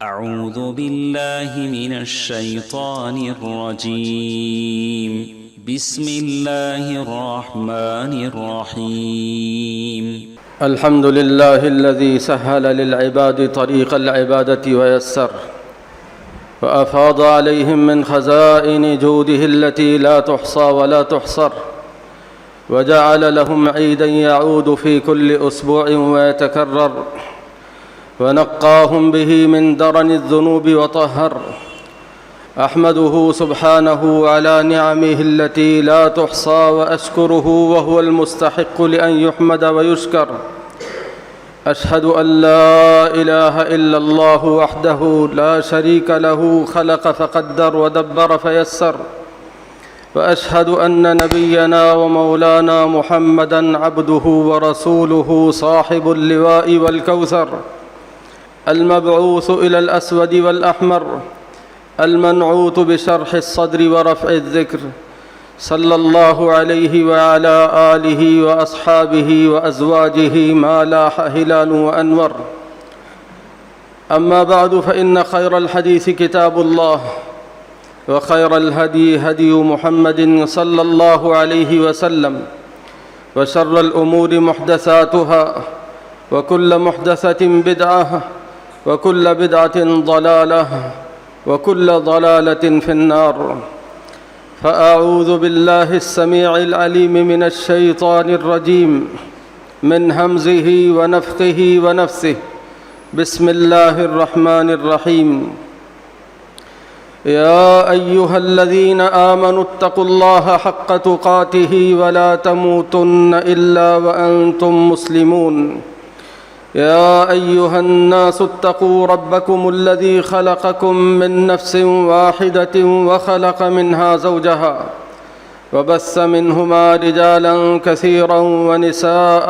أعوذ بالله من الشيطان الرجيم. بسم الله الرحمن الرحيم. الحمد لله الذي سهل للعباد طريق العبادة ويسر، وأفاض عليهم من خزائن جوده التي لا تحصى ولا تحصر، وجعل لهم عيدا يعود في كل أسبوع ويتكرر، ونقاهم به من درن الذنوب وطهر. أحمده سبحانه على نعمه التي لا تحصى وأشكره وهو المستحق لأن يحمد ويشكر. أشهد أن لا إله إلا الله وحده لا شريك له، خلق فقدر ودبر فيسر. وأشهد أن نبينا ومولانا محمدًا عبده ورسوله صاحب اللواء والكوثر، المبعوث إلى الأسود والأحمر، المنعوت بشرح الصدر ورفع الذكر، صلى الله عليه وعلى آله وأصحابه وأزواجه ما لاح هلال وأنور. أما بعد، فإن خير الحديث كتاب الله، وخير الهدي هدي محمد صلى الله عليه وسلم، وشر الأمور محدثاتها، وكل محدثة بدعة، وكل بدعة ضلالة، وكل ضلالة في النار. فأعوذ بالله السميع العليم من الشيطان الرجيم، من همزه ونفخه ونفثه. بسم الله الرحمن الرحيم. يا أيها الذين آمنوا اتقوا الله حق تقاته ولا تموتن إلا وأنتم مسلمون. يا أيها الناس اتقوا ربكم الذي خلقكم من نفس واحدة وخلق منها زوجها، وبث منهما رجالا كثيرا ونساء.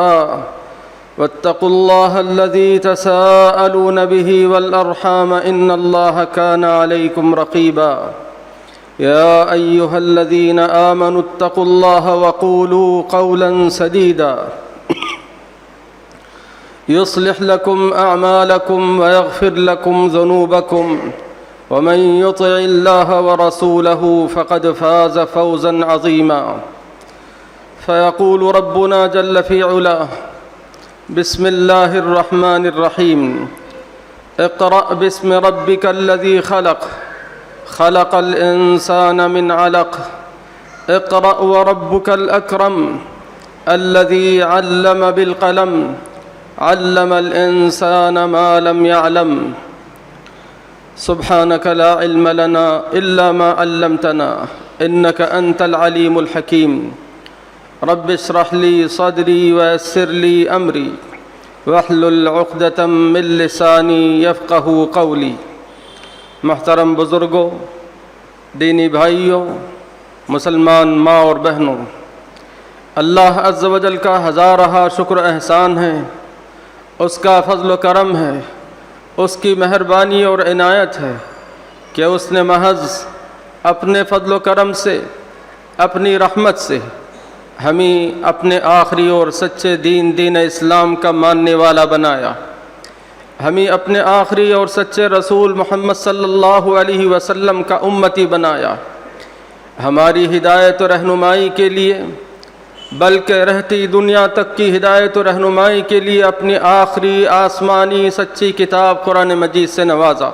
واتقوا الله الذي تساءلون به والأرحام، إن الله كان عليكم رقيبا. يا أيها الذين آمنوا اتقوا الله وقولوا قولا سديدا، يصلح لكم أعمالكم ويغفر لكم ذنوبكم، ومن يطع الله ورسوله فقد فاز فوزا عظيما. فيقول ربنا جل في علاه: بسم الله الرحمن الرحيم. اقرأ باسم ربك الذي خلق، خلق الإنسان من علق. اقرأ وربك الأكرم، الذي علم بالقلم، علم الإنسان ما لم يعلم. سبحانك لا علم لنا إلا ما علمتنا، إنك أنت العليم الحكيم. رب اشرح لي صدري ويسر لي أمري، واحلل عقدة من لسانی یفقہوا قولی. محترم بزرگوں، دینی بھائیوں، مسلمان ماں اور بہنوں، اللہ عز و جل کا ہزارہ شکر احسان ہے، اس کا فضل و کرم ہے، اس کی مہربانی اور عنایت ہے کہ اس نے محض اپنے فضل و کرم سے، اپنی رحمت سے ہمیں اپنے آخری اور سچے دین اسلام کا ماننے والا بنایا، ہمیں اپنے آخری اور سچے رسول محمد صلی اللہ علیہ وسلم کا امتی بنایا، ہماری ہدایت و رہنمائی کے لیے، بلکہ رہتی دنیا تک کی ہدایت و رہنمائی کے لیے اپنی آخری آسمانی سچی کتاب قرآن مجید سے نوازا۔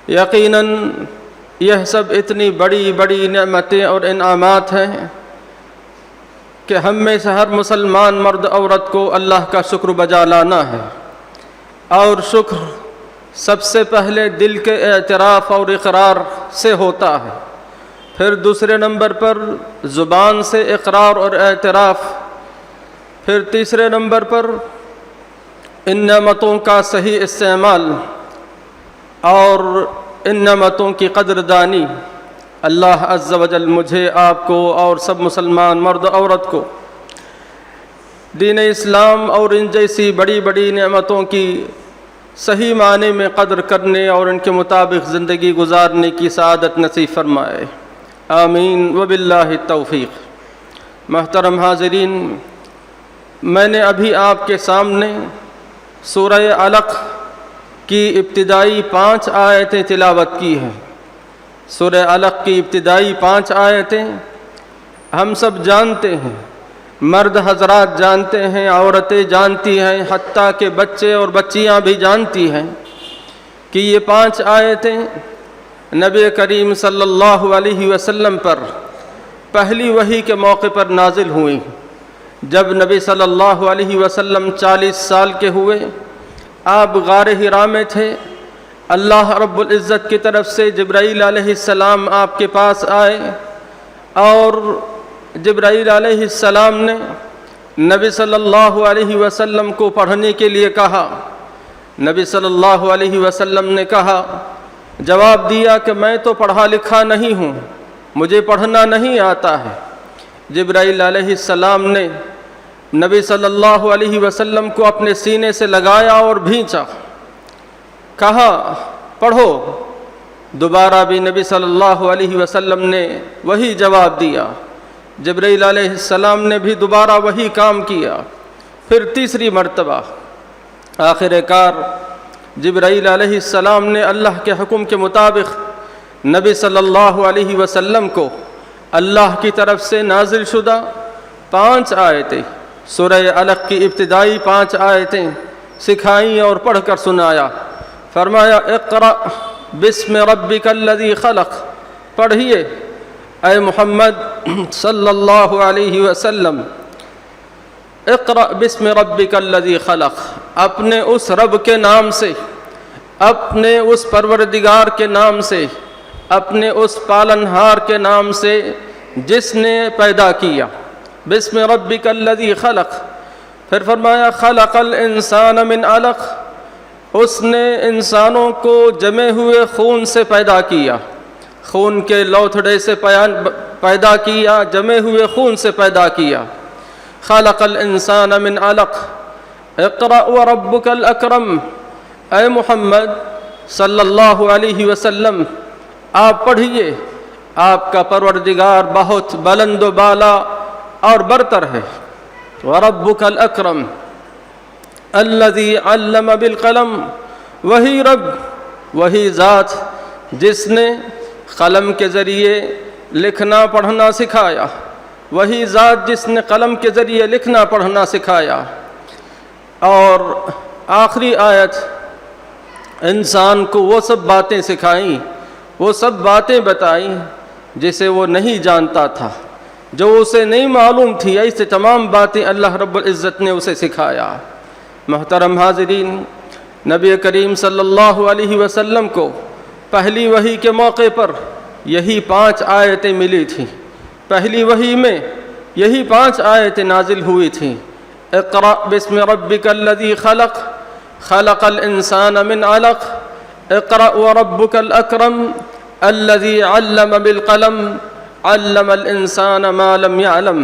یقیناً یہ سب اتنی بڑی بڑی نعمتیں اور انعامات ہیں کہ ہم میں سے ہر مسلمان مرد عورت کو اللہ کا شکر بجا لانا ہے، اور شکر سب سے پہلے دل کے اعتراف اور اقرار سے ہوتا ہے، پھر دوسرے نمبر پر زبان سے اقرار اور اعتراف، پھر تیسرے نمبر پر ان نعمتوں کا صحیح استعمال اور ان نعمتوں کی قدردانی۔ اللہ عز و جل مجھے، آپ کو اور سب مسلمان مرد عورت کو دین اسلام اور ان جیسی بڑی بڑی نعمتوں کی صحیح معنی میں قدر کرنے اور ان کے مطابق زندگی گزارنے کی سعادت نصیب فرمائے، آمین وباللہ التوفیق۔ محترم حاضرین، میں نے ابھی آپ کے سامنے سورہ علق کی ابتدائی 5 آیتیں تلاوت کی ہیں۔ سورہ علق کی ابتدائی 5 آیتیں ہم سب جانتے ہیں، مرد حضرات جانتے ہیں، عورتیں جانتی ہیں، حتیٰ کہ بچے اور بچیاں بھی جانتی ہیں کہ یہ 5 آیتیں نبی کریم صلی اللہ علیہ وسلم پر پہلی وحی کے موقع پر نازل ہوئیں۔ جب نبی صلی اللہ علیہ وسلم 40 سال کے ہوئے، آپ غار حرا میں تھے، اللہ رب العزت کی طرف سے جبرائیل علیہ السلام آپ کے پاس آئے اور جبرائیل علیہ السلام نے نبی صلی اللہ علیہ وسلم کو پڑھنے کے لیے کہا۔ نبی صلی اللہ علیہ وسلم نے کہا، جواب دیا کہ میں تو پڑھا لکھا نہیں ہوں، مجھے پڑھنا نہیں آتا ہے۔ جبرائیل علیہ السلام نے نبی صلی اللہ علیہ وسلم کو اپنے سینے سے لگایا اور بھینچا، کہا پڑھو۔ دوبارہ بھی نبی صلی اللہ علیہ وسلم نے وہی جواب دیا۔ جبرائیل علیہ السلام نے بھی دوبارہ وہی کام کیا۔ پھر تیسری مرتبہ آخر کار جبرائیل علیہ السلام نے اللہ کے حکم کے مطابق نبی صلی اللہ علیہ وسلم کو اللہ کی طرف سے نازل شدہ 5 آیتیں، سورہ علق کی ابتدائی 5 آیتیں سکھائیں اور پڑھ کر سنایا۔ فرمایا اقرأ بسم ربک الذی خلق، پڑھیے اے محمد صلی اللہ علیہ وسلم، اقرأ بسم ربک الذی خلق، اپنے اس رب کے نام سے، اپنے اس پروردگار کے نام سے، اپنے اس پالنہار کے نام سے جس نے پیدا کیا۔ بسم ربک الذی خلق، پھر فرمایا خلق الانسان من علق، اس نے انسانوں کو جمے ہوئے خون سے پیدا کیا، خون کے لوتھڑے سے پیدا کیا، جمے ہوئے خون سے پیدا کیا۔ خلق الانسان من علق، اقرأ وربک الاکرم، اے محمد صلی اللہ علیہ وسلم آپ پڑھیے، آپ کا پروردگار بہت بلند و بالا اور برتر ہے۔ وربک الاکرم الذی علم بالقلم، وہی رب، وہی ذات جس نے قلم کے ذریعے لکھنا پڑھنا سکھایا، وہی ذات جس نے قلم کے ذریعے لکھنا پڑھنا سکھایا۔ اور آخری آیت انسان کو وہ سب باتیں سکھائیں، وہ سب باتیں بتائیں جسے وہ نہیں جانتا تھا، جو اسے نہیں معلوم تھی، ایسے تمام باتیں اللہ رب العزت نے اسے سکھایا۔ محترم حاضرین، نبی کریم صلی اللہ علیہ وسلم کو پہلی وحی کے موقع پر یہی 5 آیتیں ملی تھیں، پہلی وحی میں یہی 5 آیتیں نازل ہوئی تھیں۔ اقرأ بسم ربک الذی خلق، خلق الانسان من علق، اقرأ وربک الاکرم الذی علم بالقلم، علم الانسان ما لم يعلم۔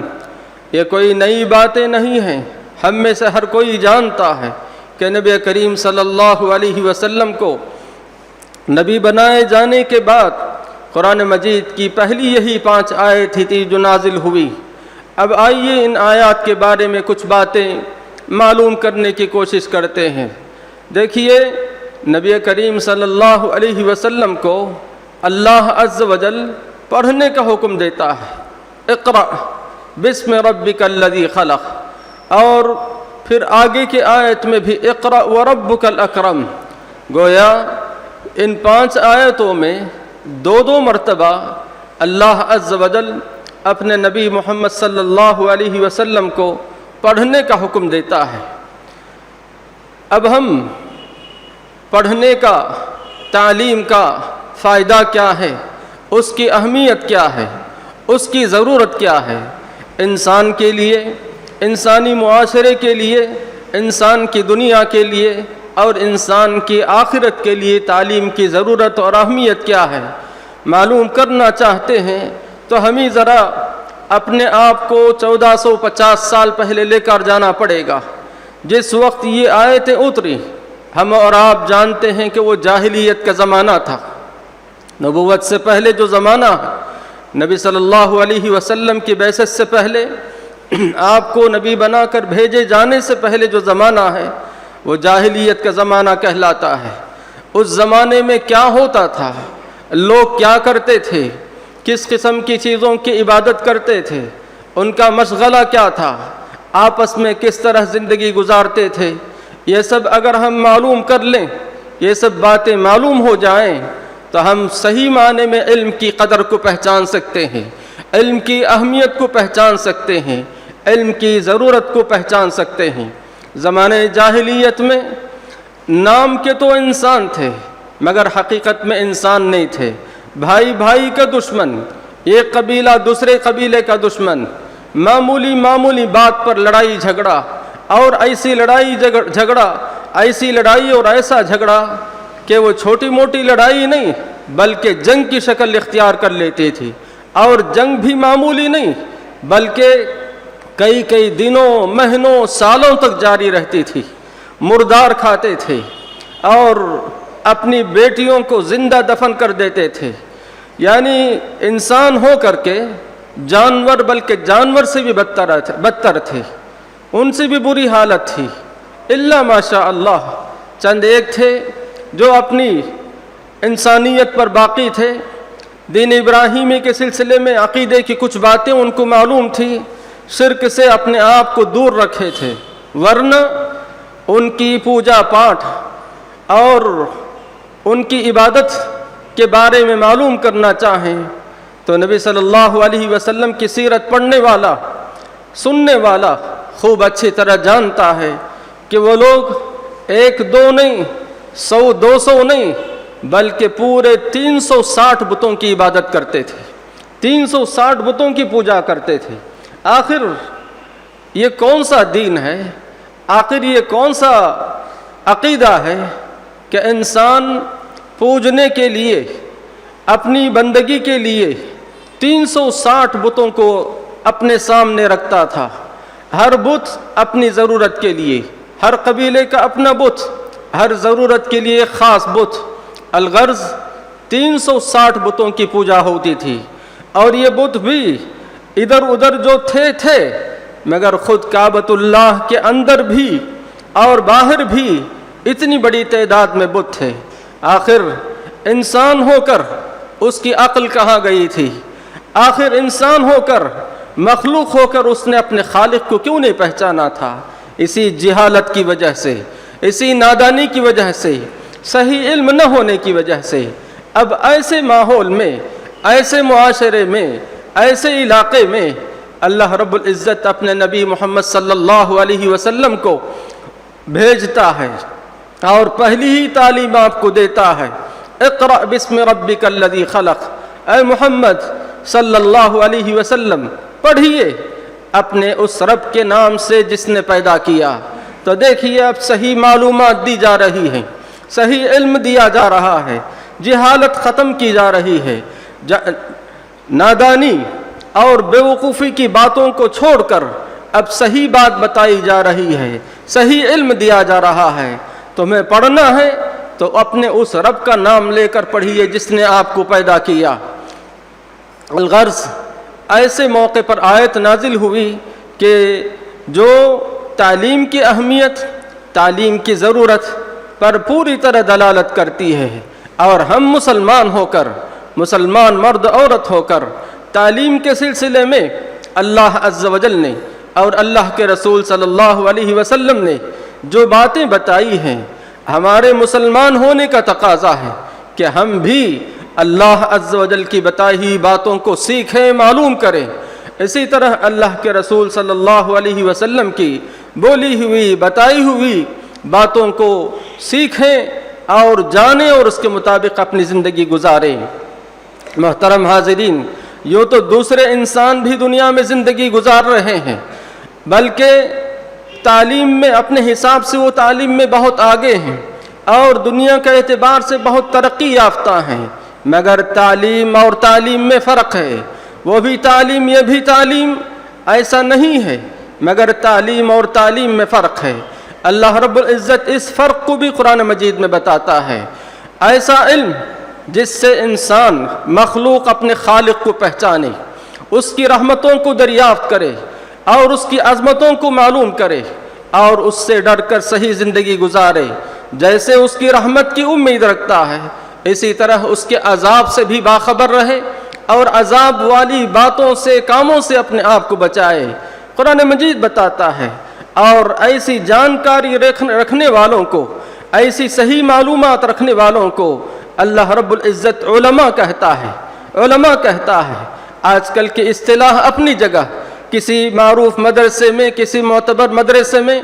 یہ کوئی نئی باتیں نہیں ہیں، ہم میں سے ہر کوئی جانتا ہے کہ نبی کریم صلی اللہ علیہ وسلم کو نبی بنائے جانے کے بعد قرآن مجید کی پہلی یہی 5 آیت تھی جو نازل ہوئی۔ اب آئیے ان آیات کے بارے میں کچھ باتیں معلوم کرنے کی کوشش کرتے ہیں۔ دیکھیے، نبی کریم صلی اللہ علیہ وسلم کو اللہ عز و جل پڑھنے کا حکم دیتا ہے، اقرأ بسم ربک الذی خلق، اور پھر آگے کی آیت میں بھی اقرأ وربک الاکرم۔ گویا ان 5 آیتوں میں 2 مرتبہ اللہ عز و جل اپنے نبی محمد صلی اللہ علیہ وسلم کو پڑھنے کا حکم دیتا ہے۔ اب ہم پڑھنے کا، تعلیم کا فائدہ کیا ہے، اس کی اہمیت کیا ہے، اس کی ضرورت کیا ہے، انسان کے لیے، انسانی معاشرے کے لیے، انسان کی دنیا کے لیے اور انسان کی آخرت کے لیے تعلیم کی ضرورت اور اہمیت کیا ہے، معلوم کرنا چاہتے ہیں تو ہمیں ذرا اپنے آپ کو 1450 سال پہلے لے کر جانا پڑے گا۔ جس وقت یہ آیتیں اتری، ہم اور آپ جانتے ہیں کہ وہ جاہلیت کا زمانہ تھا، نبوت سے پہلے جو زمانہ ہے، نبی صلی اللہ علیہ وسلم کی بعثت سے پہلے، آپ کو نبی بنا کر بھیجے جانے سے پہلے جو زمانہ ہے وہ جاہلیت کا زمانہ کہلاتا ہے۔ اس زمانے میں کیا ہوتا تھا، لوگ کیا کرتے تھے، کس قسم کی چیزوں کی عبادت کرتے تھے، ان کا مشغلہ کیا تھا، آپس میں کس طرح زندگی گزارتے تھے، یہ سب اگر ہم معلوم کر لیں، یہ سب باتیں معلوم ہو جائیں تو ہم صحیح معنی میں علم کی قدر کو پہچان سکتے ہیں، علم کی اہمیت کو پہچان سکتے ہیں، علم کی ضرورت کو پہچان سکتے ہیں۔ زمانے جاہلیت میں نام کے تو انسان تھے مگر حقیقت میں انسان نہیں تھے، بھائی بھائی کا دشمن، ایک قبیلہ دوسرے قبیلے کا دشمن، معمولی بات پر لڑائی جھگڑا، اور ایسی لڑائی اور ایسا جھگڑا کہ وہ چھوٹی موٹی لڑائی نہیں بلکہ جنگ کی شکل اختیار کر لیتی تھی، اور جنگ بھی معمولی نہیں بلکہ کئی دنوں، مہینوں، سالوں تک جاری رہتی تھی، مردار کھاتے تھے اور اپنی بیٹیوں کو زندہ دفن کر دیتے تھے، یعنی انسان ہو کر کے جانور، بلکہ جانور سے بھی بدتر تھے، ان سے بھی بری حالت تھی، الا ماشاء اللہ چند ایک تھے جو اپنی انسانیت پر باقی تھے، دین ابراہیمی کے سلسلے میں عقیدے کی کچھ باتیں ان کو معلوم تھی، شرک سے اپنے آپ کو دور رکھے تھے، ورنہ ان کی پوجا پاٹ اور ان کی عبادت کے بارے میں معلوم کرنا چاہیں تو نبی صلی اللہ علیہ وسلم کی سیرت پڑھنے والا، سننے والا خوب اچھی طرح جانتا ہے کہ وہ لوگ 1 2 نہیں، 100 200 نہیں بلکہ پورے 360 بتوں کی عبادت کرتے تھے، 360 بتوں کی پوجا کرتے تھے۔ آخر یہ کون سا دین ہے، آخر یہ کون سا عقیدہ ہے کہ انسان پوجنے کے لیے، اپنی بندگی کے لیے 360 بتوں کو اپنے سامنے رکھتا تھا، ہر بت اپنی ضرورت کے لیے، ہر قبیلے کا اپنا بت، ہر ضرورت کے لیے خاص بت، الغرض 360 بتوں کی پوجا ہوتی تھی، اور یہ بت بھی ادھر ادھر جو تھے مگر خود کعبۃ اللہ کے اندر بھی اور باہر بھی اتنی بڑی تعداد میں بت تھے۔ آخر انسان ہو کر اس کی عقل کہاں گئی تھی؟ آخر انسان ہو کر، مخلوق ہو کر اس نے اپنے خالق کو کیوں نہیں پہچانا تھا؟ اسی جہالت کی وجہ سے، اسی نادانی کی وجہ سے، صحیح علم نہ ہونے کی وجہ سے۔ اب ایسے ماحول میں، ایسے معاشرے میں، ایسے علاقے میں اللہ رب العزت اپنے نبی محمد صلی اللہ علیہ وسلم کو بھیجتا ہے اور پہلی ہی تعلیم آپ کو دیتا ہے، اقرأ بسم ربک الذی خلق۔ اے محمد صلی اللہ علیہ وسلم پڑھیے اپنے اس رب کے نام سے جس نے پیدا کیا۔ تو دیکھیے اب صحیح معلومات دی جا رہی ہیں، صحیح علم دیا جا رہا ہے، جہالت ختم کی جا رہی ہے، نادانی اور بیوقوفی کی باتوں کو چھوڑ کر اب صحیح بات بتائی جا رہی ہے، صحیح علم دیا جا رہا ہے۔ تمہیں پڑھنا ہے تو اپنے اس رب کا نام لے کر پڑھیے جس نے آپ کو پیدا کیا۔ الغرض ایسے موقع پر آیت نازل ہوئی کہ جو تعلیم کی اہمیت، تعلیم کی ضرورت پر پوری طرح دلالت کرتی ہے، اور ہم مسلمان ہو کر، مسلمان مرد عورت ہو کر تعلیم کے سلسلے میں اللہ عز و جل نے اور اللہ کے رسول صلی اللہ علیہ وسلم نے جو باتیں بتائی ہیں، ہمارے مسلمان ہونے کا تقاضا ہے کہ ہم بھی اللہ عز و جل کی بتائی ہوئی باتوں کو سیکھیں، معلوم کریں۔ اسی طرح اللہ کے رسول صلی اللہ علیہ وسلم کی بولی ہوئی، بتائی ہوئی باتوں کو سیکھیں اور جانیں اور اس کے مطابق اپنی زندگی گزاریں۔ محترم حاضرین، یوں تو دوسرے انسان بھی دنیا میں زندگی گزار رہے ہیں، بلکہ تعلیم میں اپنے حساب سے وہ تعلیم میں بہت آگے ہیں اور دنیا کے اعتبار سے بہت ترقی یافتہ ہیں، مگر تعلیم اور تعلیم میں فرق ہے۔ وہ بھی تعلیم، یہ بھی تعلیم، ایسا نہیں ہے، مگر تعلیم اور تعلیم میں فرق ہے۔ اللہ رب العزت اس فرق کو بھی قرآن مجید میں بتاتا ہے۔ ایسا علم جس سے انسان، مخلوق اپنے خالق کو پہچانے، اس کی رحمتوں کو دریافت کرے اور اس کی عظمتوں کو معلوم کرے اور اس سے ڈر کر صحیح زندگی گزارے، جیسے اس کی رحمت کی امید رکھتا ہے، اسی طرح اس کے عذاب سے بھی باخبر رہے اور عذاب والی باتوں سے، کاموں سے اپنے آپ کو بچائے۔ قرآن مجید بتاتا ہے، اور ایسی جانکاری رکھنے والوں کو، ایسی صحیح معلومات رکھنے والوں کو اللہ رب العزت علماء کہتا ہے، علماء کہتا ہے۔ آج کل کی اصطلاح اپنی جگہ، کسی معروف مدرسے میں، کسی معتبر مدرسے میں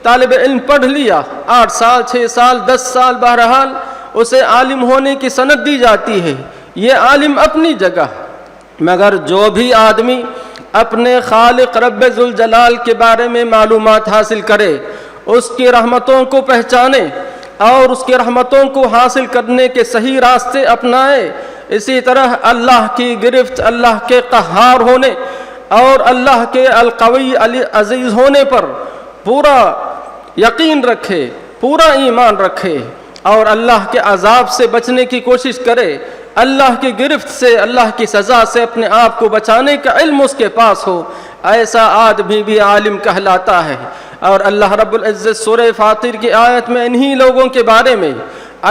طالب علم پڑھ لیا، 8 سال 6 سال 10 سال، بہرحال اسے عالم ہونے کی سند دی جاتی ہے، یہ عالم اپنی جگہ۔ مگر جو بھی آدمی اپنے خالق رب ذوالجلال کے بارے میں معلومات حاصل کرے، اس کی رحمتوں کو پہچانے اور اس کی رحمتوں کو حاصل کرنے کے صحیح راستے اپنائے، اسی طرح اللہ کی گرفت، اللہ کے قہار ہونے اور اللہ کے القوی عزیز ہونے پر پورا یقین رکھے، پورا ایمان رکھے اور اللہ کے عذاب سے بچنے کی کوشش کرے، اللہ کی گرفت سے، اللہ کی سزا سے اپنے آپ کو بچانے کا علم اس کے پاس ہو، ایسا آدمی بھی عالم کہلاتا ہے۔ اور اللہ رب العزت سورہ فاطر کی آیت میں انہی لوگوں کے بارے میں،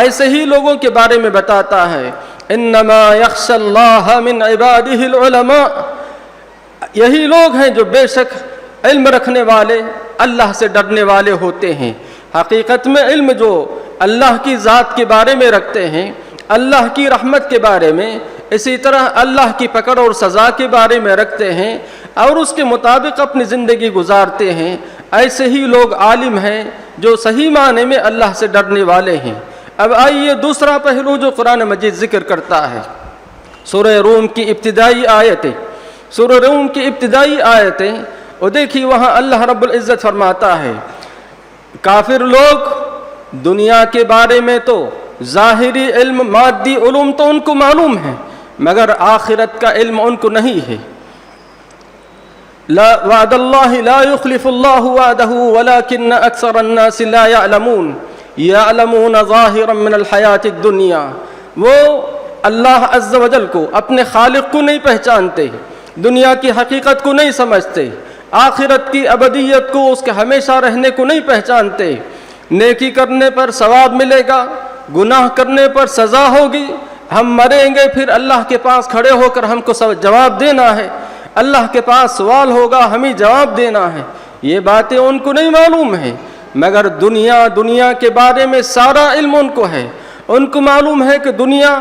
ایسے ہی لوگوں کے بارے میں بتاتا ہے، انما یخشی اللہ من عبادہ العلماء، یہی لوگ ہیں جو بے شک علم رکھنے والے، اللہ سے ڈرنے والے ہوتے ہیں۔ حقیقت میں علم جو اللہ کی ذات کے بارے میں رکھتے ہیں، اللہ کی رحمت کے بارے میں، اسی طرح اللہ کی پکڑ اور سزا کے بارے میں رکھتے ہیں اور اس کے مطابق اپنی زندگی گزارتے ہیں، ایسے ہی لوگ عالم ہیں جو صحیح معنی میں اللہ سے ڈرنے والے ہیں۔ اب آئیے دوسرا پہلو جو قرآن مجید ذکر کرتا ہے، سورہ روم کی ابتدائی آیتیں، سورہ روم کی ابتدائی آیتیں، اور دیکھیے وہاں اللہ رب العزت فرماتا ہے، کافر لوگ دنیا کے بارے میں تو ظاہری علم، مادی علوم تو ان کو معلوم ہے، مگر آخرت کا علم ان کو نہیں ہے۔ لا وعد اللہ لا یخلف اللہ وعدہ ولکن اکثر الناس لا یعلمون یعلمون ظاہرا من الحیات الدنیا، وہ اللہ عز و جل کو، اپنے خالق کو نہیں پہچانتے، دنیا کی حقیقت کو نہیں سمجھتے، آخرت کی ابدیت کو، اس کے ہمیشہ رہنے کو نہیں پہچانتے۔ نیکی کرنے پر ثواب ملے گا، گناہ کرنے پر سزا ہوگی، ہم مریں گے پھر اللہ کے پاس کھڑے ہو کر ہم کو جواب دینا ہے، اللہ کے پاس سوال ہوگا، ہمیں جواب دینا ہے، یہ باتیں ان کو نہیں معلوم ہیں۔ مگر دنیا کے بارے میں سارا علم ان کو ہے، ان کو معلوم ہے کہ دنیا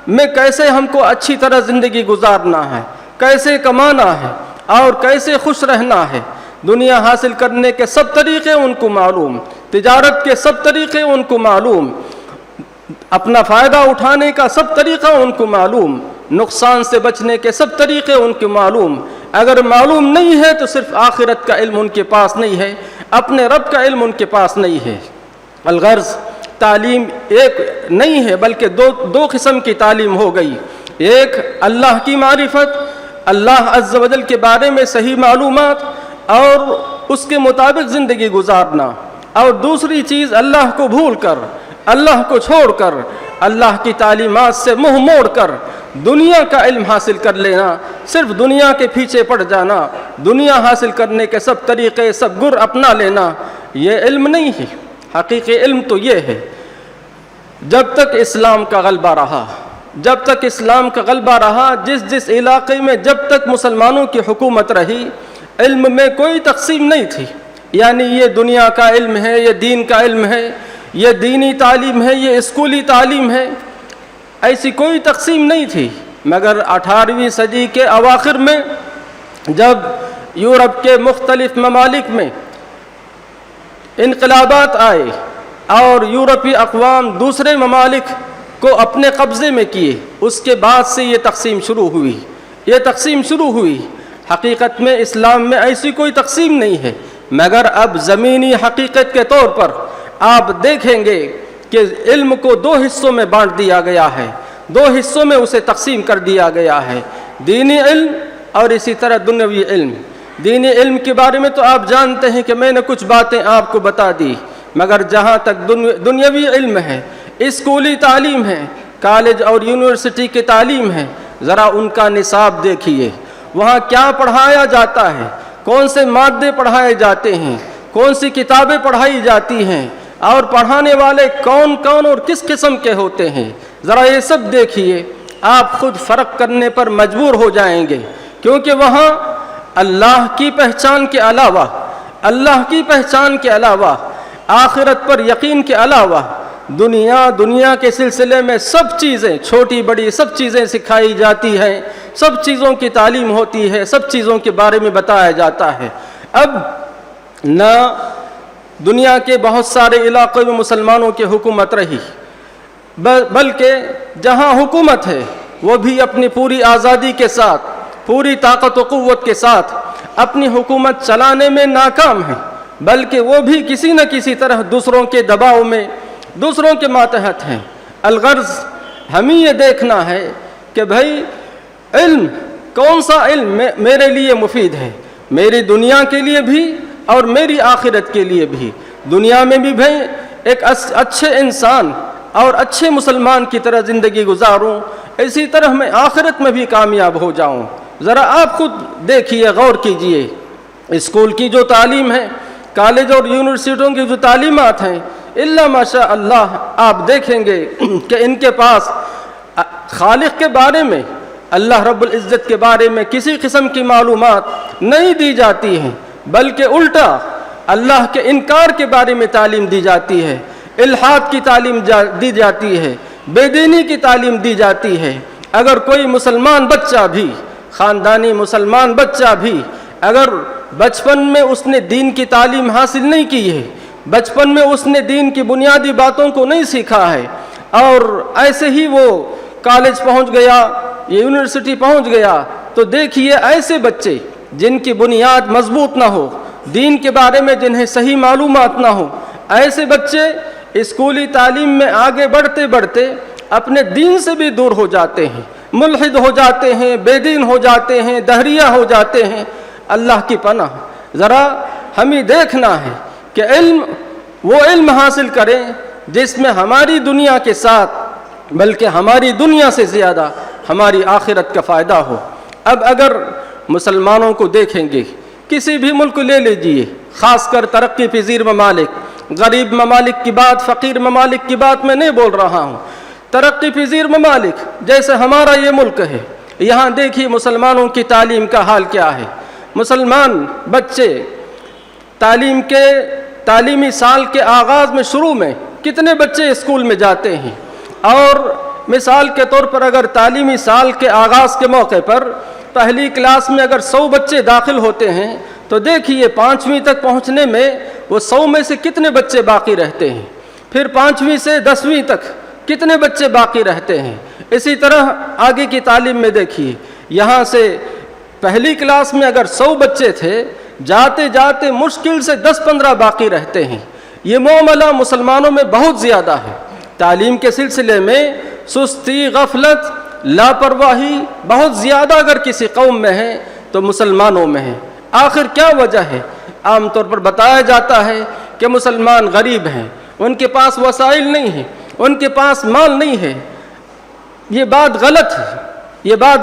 میں کیسے ہم کو اچھی طرح زندگی گزارنا ہے، کیسے کمانا ہے اور کیسے خوش رہنا ہے۔ دنیا حاصل کرنے کے سب طریقے ان کو معلوم، تجارت کے سب طریقے ان کو معلوم، اپنا فائدہ اٹھانے کا سب طریقہ ان کو معلوم، نقصان سے بچنے کے سب طریقے ان کو معلوم۔ اگر معلوم نہیں ہے تو صرف آخرت کا علم ان کے پاس نہیں ہے، اپنے رب کا علم ان کے پاس نہیں ہے۔ الغرض تعلیم ایک نہیں ہے بلکہ دو قسم کی تعلیم ہو گئی، ایک اللہ کی معرفت، اللہ عز و جل کے بارے میں صحیح معلومات اور اس کے مطابق زندگی گزارنا، اور دوسری چیز اللہ کو بھول کر، اللہ کو چھوڑ کر، اللہ کی تعلیمات سے منہ موڑ کر دنیا کا علم حاصل کر لینا، صرف دنیا کے پیچھے پڑ جانا، دنیا حاصل کرنے کے سب طریقے، سب گر اپنا لینا، یہ علم نہیں ہے۔ حقیقی علم تو یہ ہے، جب تک اسلام کا غلبہ رہا، جب تک اسلام کا غلبہ رہا، جس علاقے میں جب تک مسلمانوں کی حکومت رہی، علم میں کوئی تقسیم نہیں تھی، یعنی یہ دنیا کا علم ہے، یہ دین کا علم ہے، یہ دینی تعلیم ہے، یہ اسکولی تعلیم ہے، ایسی کوئی تقسیم نہیں تھی۔ مگر 18ویں صدی کے اواخر میں جب یورپ کے مختلف ممالک میں انقلابات آئے اور یورپی اقوام دوسرے ممالک کو اپنے قبضے میں کیے، اس کے بعد سے یہ تقسیم شروع ہوئی، یہ تقسیم شروع ہوئی۔ حقیقت میں اسلام میں ایسی کوئی تقسیم نہیں ہے، مگر اب زمینی حقیقت کے طور پر آپ دیکھیں گے کہ علم کو 2 حصوں میں بانٹ دیا گیا ہے، 2 حصوں میں اسے تقسیم کر دیا گیا ہے، دینی علم اور اسی طرح دنیوی علم۔ دینی علم کے بارے میں تو آپ جانتے ہیں کہ میں نے کچھ باتیں آپ کو بتا دی، مگر جہاں تک دنیوی علم ہے، اسکولی تعلیم ہے، کالج اور یونیورسٹی کی تعلیم ہے، ذرا ان کا نصاب دیکھیے، وہاں کیا پڑھایا جاتا ہے، کون سے مادے پڑھائے جاتے ہیں، کون سی کتابیں پڑھائی جاتی ہیں، اور پڑھانے والے کون کون اور کس قسم کے ہوتے ہیں، ذرا یہ سب دیکھیے، آپ خود فرق کرنے پر مجبور ہو جائیں گے، کیونکہ وہاں اللہ کی پہچان کے علاوہ آخرت پر یقین کے علاوہ دنیا کے سلسلے میں سب چیزیں، چھوٹی بڑی سب چیزیں سکھائی جاتی ہیں، سب چیزوں کی تعلیم ہوتی ہے، سب چیزوں کے بارے میں بتایا جاتا ہے۔ اب نہ دنیا کے بہت سارے علاقوں میں مسلمانوں کی حکومت رہی، بلکہ جہاں حکومت ہے وہ بھی اپنی پوری آزادی کے ساتھ، پوری طاقت و قوت کے ساتھ اپنی حکومت چلانے میں ناکام ہے، بلکہ وہ بھی کسی نہ کسی طرح دوسروں کے دباؤ میں، دوسروں کے ماتحت ہیں۔ الغرض ہمیں یہ دیکھنا ہے کہ بھائی علم، کون سا علم میرے لیے مفید ہے، میری دنیا کے لیے بھی اور میری آخرت کے لیے بھی۔ دنیا میں بھی بھائی ایک اچھے انسان اور اچھے مسلمان کی طرح زندگی گزاروں، اسی طرح میں آخرت میں بھی کامیاب ہو جاؤں۔ ذرا آپ خود دیکھیے، غور کیجئے، اسکول کی جو تعلیم ہے، کالج اور یونیورسٹیوں کی جو تعلیمات ہیں، الا ماشاء اللہ آپ دیکھیں گے کہ ان کے پاس خالق کے بارے میں، اللہ رب العزت کے بارے میں کسی قسم کی معلومات نہیں دی جاتی ہیں، بلکہ الٹا اللہ کے انکار کے بارے میں تعلیم دی جاتی ہے، الحاد کی تعلیم دی جاتی ہے، بے دینی کی تعلیم دی جاتی ہے۔ اگر کوئی مسلمان بچہ بھی، خاندانی مسلمان بچہ بھی، اگر بچپن میں اس نے دین کی تعلیم حاصل نہیں کی ہے، بچپن میں اس نے دین کی بنیادی باتوں کو نہیں سیکھا ہے، اور ایسے ہی وہ کالج پہنچ گیا، یونیورسٹی پہنچ گیا، تو دیکھیے ایسے بچے جن کی بنیاد مضبوط نہ ہو، دین کے بارے میں جنہیں صحیح معلومات نہ ہو، ایسے بچے اسکولی تعلیم میں آگے بڑھتے بڑھتے اپنے دین سے بھی دور ہو جاتے ہیں، ملحد ہو جاتے ہیں، بے دین ہو جاتے ہیں، دہریہ ہو جاتے ہیں۔ اللہ کی پناہ، ذرا ہمیں دیکھنا ہے کہ وہ علم حاصل کریں جس میں ہماری دنیا کے ساتھ، بلکہ ہماری دنیا سے زیادہ ہماری آخرت کا فائدہ ہو۔ اب اگر مسلمانوں کو دیکھیں گے، کسی بھی ملک لے لیجئے، خاص کر ترقی پذیر ممالک، غریب ممالک کی بات، فقیر ممالک کی بات میں نہیں بول رہا ہوں، ترقی پذیر ممالک جیسے ہمارا یہ ملک ہے، یہاں دیکھیے مسلمانوں کی تعلیم کا حال کیا ہے۔ مسلمان بچے تعلیمی سال کے آغاز میں، شروع میں کتنے بچے اسکول میں جاتے ہیں، اور مثال کے طور پر اگر تعلیمی سال کے آغاز کے موقع پر پہلی کلاس میں اگر 100 بچے داخل ہوتے ہیں، تو دیکھیے 5ویں تک پہنچنے میں وہ 100 میں سے کتنے بچے باقی رہتے ہیں، پھر 5ویں سے 10ویں تک کتنے بچے باقی رہتے ہیں۔ اسی طرح آگے کی تعلیم میں دیکھیے، یہاں سے پہلی کلاس میں اگر 100 بچے تھے، جاتے جاتے مشکل سے 10-15 باقی رہتے ہیں۔ یہ معاملہ مسلمانوں میں بہت زیادہ ہے، تعلیم کے سلسلے میں سستی، غفلت، لاپرواہی بہت زیادہ اگر کسی قوم میں ہے تو مسلمانوں میں ہے۔ آخر کیا وجہ ہے؟ عام طور پر بتایا جاتا ہے کہ مسلمان غریب ہیں، ان کے پاس وسائل نہیں ہیں، ان کے پاس مال نہیں ہے۔ یہ بات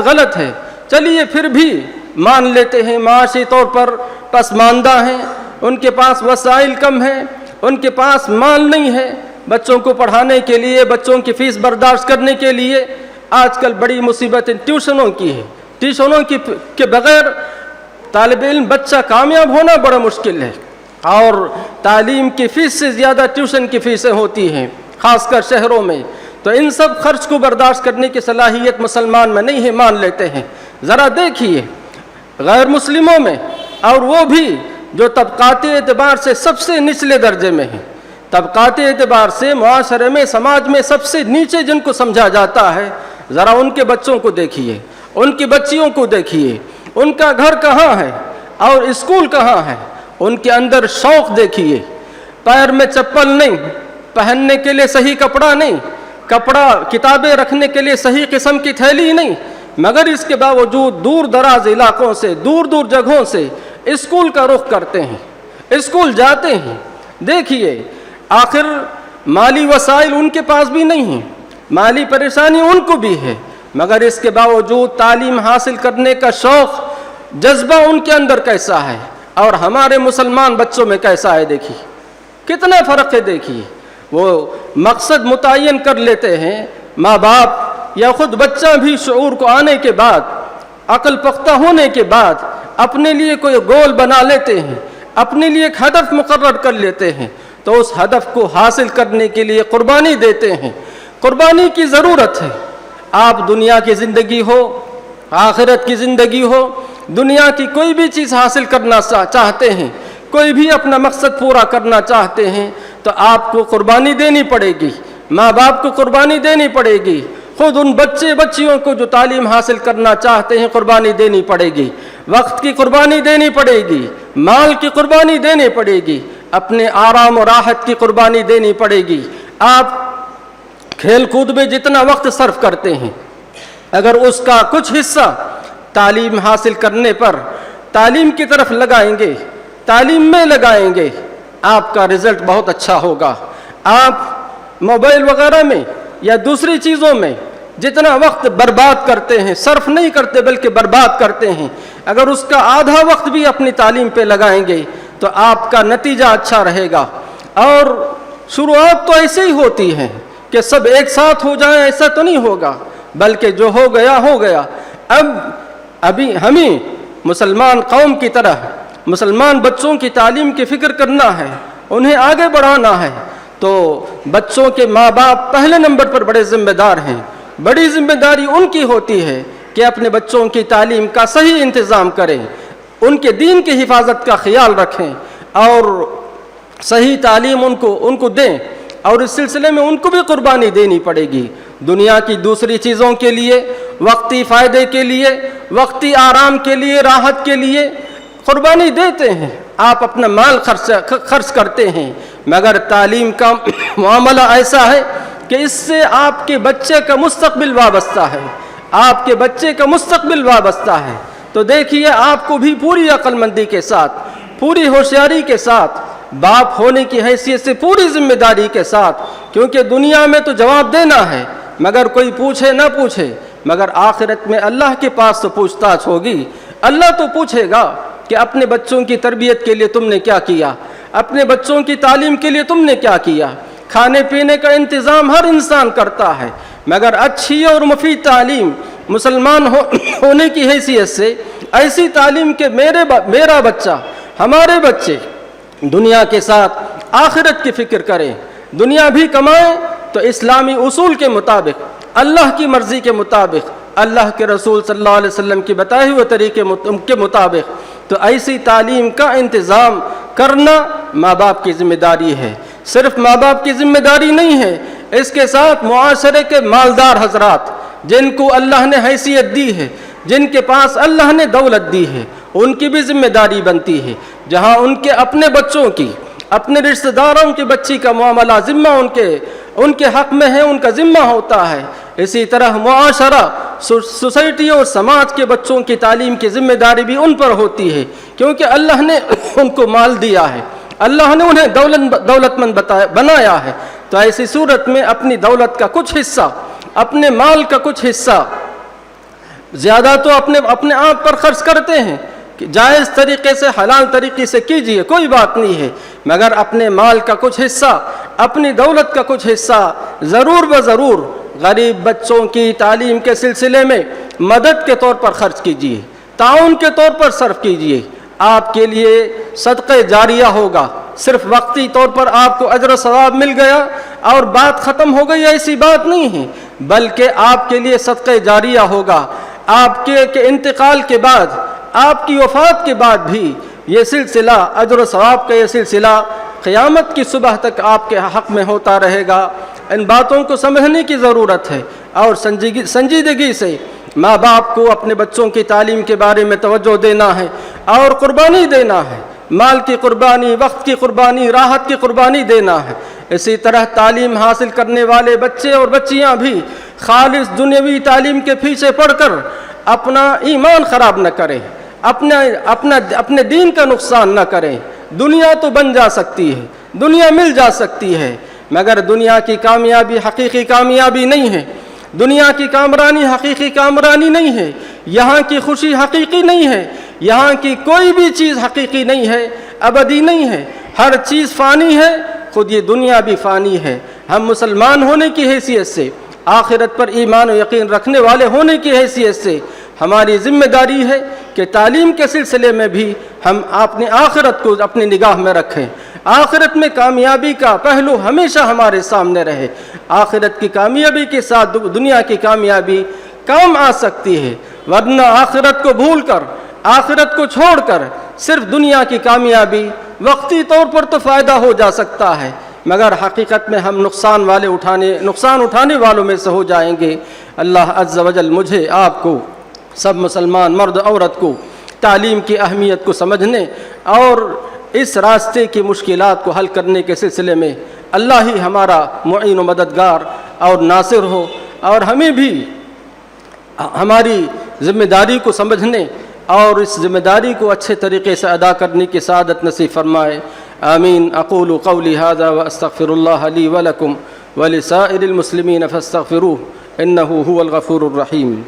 غلط ہے، چلیے پھر بھی مان لیتے ہیں معاشی طور پر پسماندہ ہیں، ان کے پاس وسائل کم ہیں، ان کے پاس مال نہیں ہے بچوں کو پڑھانے کے لیے، بچوں کی فیس برداشت کرنے کے لیے۔ آج کل بڑی مصیبت ٹیوشنوں کی ہے، ٹیوشنوں کے بغیر طالب علم بچہ کامیاب ہونا بڑا مشکل ہے، اور تعلیم کی فیس سے زیادہ ٹیوشن کی فیسیں ہوتی ہیں، خاص کر شہروں میں۔ تو ان سب خرچ کو برداشت کرنے کی صلاحیت مسلمان میں نہیں ہے، مان لیتے ہیں۔ ذرا دیکھیے غیر مسلموں میں، اور وہ بھی جو طبقاتی اعتبار سے سب سے نچلے درجے میں ہیں، طبقاتی اعتبار سے معاشرے میں، سماج میں سب سے نیچے جن کو سمجھا جاتا ہے، ذرا ان کے بچوں کو دیکھیے، ان کی بچیوں کو دیکھیے، ان کا گھر کہاں ہے اور اسکول کہاں ہے، ان کے اندر شوق دیکھیے، پیر میں چپل نہیں، پہننے کے لیے صحیح کپڑا نہیں، کتابیں رکھنے کے لیے صحیح قسم کی تھیلی نہیں، مگر اس کے باوجود دور دراز علاقوں سے، دور دور جگہوں سے اسکول کا رخ کرتے ہیں، اسکول جاتے ہیں۔ دیکھیے آخر مالی وسائل ان کے پاس بھی نہیں ہیں، مالی پریشانی ان کو بھی ہے، مگر اس کے باوجود تعلیم حاصل کرنے کا شوق، جذبہ ان کے اندر کیسا ہے، اور ہمارے مسلمان بچوں میں کیسا ہے۔ دیکھیے کتنا فرق ہے دیکھیے. وہ مقصد متعین کر لیتے ہیں ماں باپ یا خود بچہ بھی شعور کو آنے کے بعد، عقل پختہ ہونے کے بعد اپنے لیے کوئی گول بنا لیتے ہیں، اپنے لیے ایک ہدف مقرر کر لیتے ہیں، تو اس ہدف کو حاصل کرنے کے لیے قربانی دیتے ہیں. قربانی کی ضرورت ہے. آپ دنیا کی زندگی ہو، آخرت کی زندگی ہو، دنیا کی کوئی بھی چیز حاصل کرنا چاہتے ہیں، کوئی بھی اپنا مقصد پورا کرنا چاہتے ہیں، تو آپ کو قربانی دینی پڑے گی. ماں باپ کو قربانی دینی پڑے گی. خود ان بچیوں کو جو تعلیم حاصل کرنا چاہتے ہیں قربانی دینی پڑے گی. وقت کی قربانی دینی پڑے گی، مال کی قربانی دینی پڑے گی، اپنے آرام و راحت کی قربانی دینی پڑے گی. آپ کھیل کود میں جتنا وقت صرف کرتے ہیں، اگر اس کا کچھ حصہ تعلیم حاصل کرنے پر تعلیم کی طرف لگائیں گے، تعلیم میں لگائیں گے، آپ کا رزلٹ بہت اچھا ہوگا. آپ موبائل وغیرہ میں یا دوسری چیزوں میں جتنا وقت برباد کرتے ہیں، صرف نہیں کرتے بلکہ برباد کرتے ہیں، اگر اس کا آدھا وقت بھی اپنی تعلیم پہ لگائیں گے تو آپ کا نتیجہ اچھا رہے گا. اور شروعات تو ایسے ہی ہوتی ہیں کہ سب ایک ساتھ ہو جائیں، ایسا تو نہیں ہوگا، بلکہ جو ہو گیا ہو گیا. ابھی ہمیں مسلمان قوم کی طرح مسلمان بچوں کی تعلیم کی فکر کرنا ہے، انہیں آگے بڑھانا ہے. تو بچوں کے ماں باپ پہلے نمبر پر بڑے ذمہ دار ہیں. بڑی ذمہ داری ان کی ہوتی ہے کہ اپنے بچوں کی تعلیم کا صحیح انتظام کریں، ان کے دین کی حفاظت کا خیال رکھیں اور صحیح تعلیم ان کو دیں. اور اس سلسلے میں ان کو بھی قربانی دینی پڑے گی. دنیا کی دوسری چیزوں کے لیے، وقتی فائدے کے لیے، وقتی آرام کے لیے، راحت کے لیے قربانی دیتے ہیں. آپ اپنا مال خرچ کرتے ہیں، مگر تعلیم کا معاملہ ایسا ہے کہ اس سے آپ کے بچے کا مستقبل وابستہ ہے، آپ کے بچے کا مستقبل وابستہ ہے. تو دیکھیے، آپ کو بھی پوری عقل مندی کے ساتھ، پوری ہوشیاری کے ساتھ، باپ ہونے کی حیثیت سے پوری ذمہ داری کے ساتھ، کیونکہ دنیا میں تو جواب دینا ہے، مگر کوئی پوچھے نہ پوچھے، مگر آخرت میں اللہ کے پاس تو پوچھ تاچھ ہوگی. اللہ تو پوچھے گا کہ اپنے بچوں کی تربیت کے لیے تم نے کیا کیا، اپنے بچوں کی تعلیم کے لیے تم نے کیا کیا. کھانے پینے کا انتظام ہر انسان کرتا ہے، مگر اچھی اور مفید تعلیم مسلمان ہونے کی حیثیت سے ایسی تعلیم کہ میرا بچہ، ہمارے بچے دنیا کے ساتھ آخرت کی فکر کریں، دنیا بھی کمائیں تو اسلامی اصول کے مطابق، اللہ کی مرضی کے مطابق، اللہ کے رسول صلی اللہ علیہ وسلم کی بتائے ہوئے طریقے کے مطابق. تو ایسی تعلیم کا انتظام کرنا ماں باپ کی ذمہ داری ہے. صرف ماں باپ کی ذمہ داری نہیں ہے، اس کے ساتھ معاشرے کے مالدار حضرات جن کو اللہ نے حیثیت دی ہے، جن کے پاس اللہ نے دولت دی ہے، ان کی بھی ذمہ داری بنتی ہے. جہاں ان کے اپنے بچوں کی، اپنے رشتہ داروں کی بچی کا معاملہ ذمہ ان کے حق میں ہے، ان کا ذمہ ہوتا ہے، اسی طرح معاشرہ، سوسائٹی اور سماج کے بچوں کی تعلیم کی ذمہ داری بھی ان پر ہوتی ہے، کیونکہ اللہ نے ان کو مال دیا ہے، اللہ نے انہیں دولت مند بنایا ہے. تو ایسی صورت میں اپنی دولت کا کچھ حصہ، اپنے مال کا کچھ حصہ، زیادہ تو اپنے آپ پر خرچ کرتے ہیں کہ جائز طریقے سے، حلال طریقے سے کیجئے، کوئی بات نہیں ہے، مگر اپنے مال کا کچھ حصہ، اپنی دولت کا کچھ حصہ ضرور بضرور غریب بچوں کی تعلیم کے سلسلے میں مدد کے طور پر خرچ کیجئے، تعاون کے طور پر صرف کیجئے. آپ کے لیے صدقہ جاریہ ہوگا. صرف وقتی طور پر آپ کو اجر و ثواب مل گیا اور بات ختم ہو گئی، ایسی بات نہیں ہے، بلکہ آپ کے لیے صدقہ جاریہ ہوگا. آپ کے انتقال کے بعد، آپ کی وفات کے بعد بھی یہ سلسلہ، اجر و ثواب کا یہ سلسلہ قیامت کی صبح تک آپ کے حق میں ہوتا رہے گا. ان باتوں کو سمجھنے کی ضرورت ہے اور سنجیدگی سے ماں باپ کو اپنے بچوں کی تعلیم کے بارے میں توجہ دینا ہے اور قربانی دینا ہے. مال کی قربانی، وقت کی قربانی، راحت کی قربانی دینا ہے. اسی طرح تعلیم حاصل کرنے والے بچے اور بچیاں بھی خالص دنیاوی تعلیم کے پیچھے پڑ کر اپنا ایمان خراب نہ کریں، اپنے دین کا نقصان نہ کریں. دنیا تو بن جا سکتی ہے، دنیا مل جا سکتی ہے، مگر دنیا کی کامیابی حقیقی کامیابی نہیں ہے، دنیا کی کامرانی حقیقی کامرانی نہیں ہے، یہاں کی خوشی حقیقی نہیں ہے، یہاں کی کوئی بھی چیز حقیقی نہیں ہے، ابدی نہیں ہے. ہر چیز فانی ہے خود یہ دنیا بھی فانی ہے۔ ہم مسلمان ہونے کی حیثیت سے، آخرت پر ایمان و یقین رکھنے والے ہونے کی حیثیت سے ہماری ذمہ داری ہے کہ تعلیم کے سلسلے میں بھی ہم اپنی آخرت کو اپنی نگاہ میں رکھیں۔ آخرت میں کامیابی کا پہلو ہمیشہ ہمارے سامنے رہے۔ آخرت کی کامیابی کے ساتھ دنیا کی کامیابی کام آ سکتی ہے، ورنہ آخرت کو بھول کر، آخرت کو چھوڑ کر صرف دنیا کی کامیابی وقتی طور پر تو فائدہ ہو جا سکتا ہے، مگر حقیقت میں ہم نقصان اٹھانے والوں میں سے ہو جائیں گے۔ اللہ عز و جل مجھے، آپ کو، سب مسلمان مرد عورت کو تعلیم کی اہمیت کو سمجھنے اور اس راستے کی مشکلات کو حل کرنے کے سلسلے میں اللہ ہی ہمارا معین و مددگار اور ناصر ہو، اور ہمیں بھی ہماری ذمہ داری کو سمجھنے اور اس ذمہ داری کو اچھے طریقے سے ادا کرنے کی سعادت نصیب فرمائے۔ آمین۔ اقول قولی ھذا واستغفر اللہ لی ولکم ولسائر المسلمین فاستغفروہ انہ ھو الغفور الرحیم۔